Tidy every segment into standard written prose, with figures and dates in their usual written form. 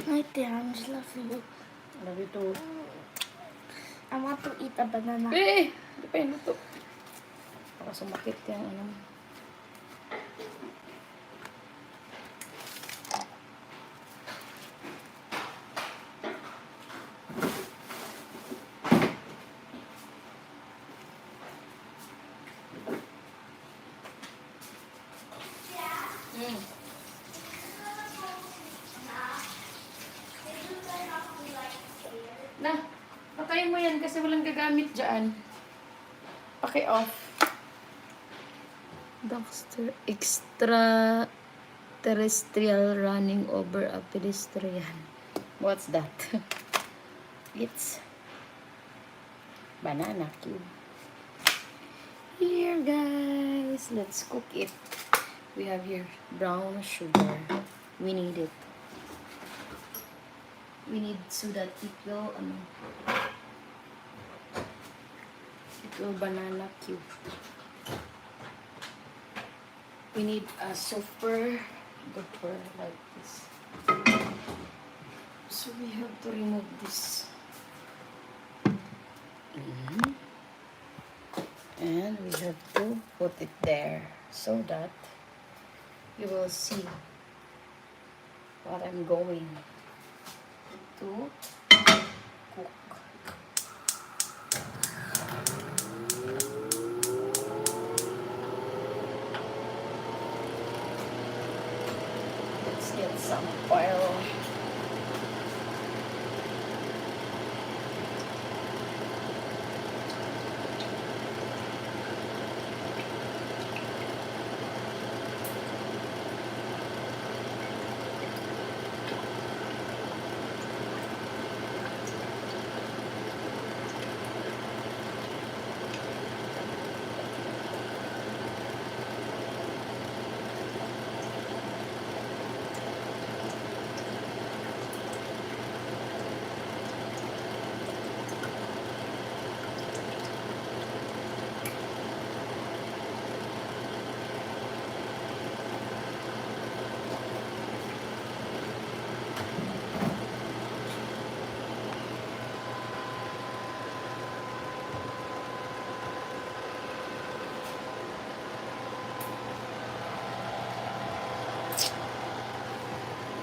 Ay, Angela, food. Love you too. I want to eat a banana. Hindi pa yun ito. Baka sumakit yung ano. Na, patayin mo yan kasi walang gagamit dyan. Paki-off. Baxter extra terrestrial running over a pedestrian. What's that? It's banana cube. Here guys, let's cook it. We have here brown sugar. We need it. We need so that it will banana cube. We need a super duper like this. So we have to remove this. And we have to put it there so that you will see what I'm going to cook. Let's get some oil.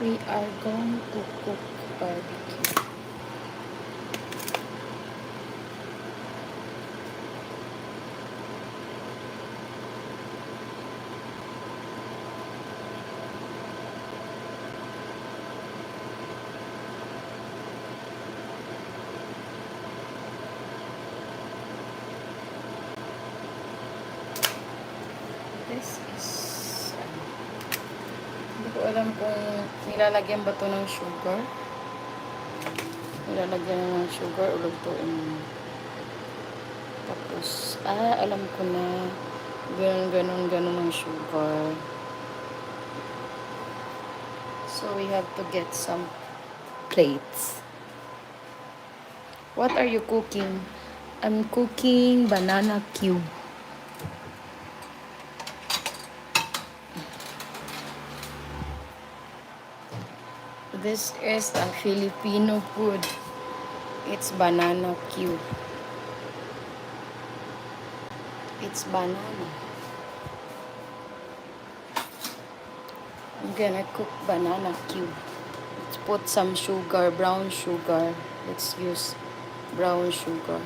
We are going to cook barbecue. This is hindi ko alam kung nilalagyan ba ito ng sugar. Nilalagyan ng sugar o lutuin mo. Tapos, alam ko na ganon ang sugar. So, we have to get some plates. What are you cooking? I'm cooking banana cube. This is a Filipino food. It's banana cube. It's banana. I'm gonna cook banana cube. Let's put some sugar, brown sugar. Let's use brown sugar.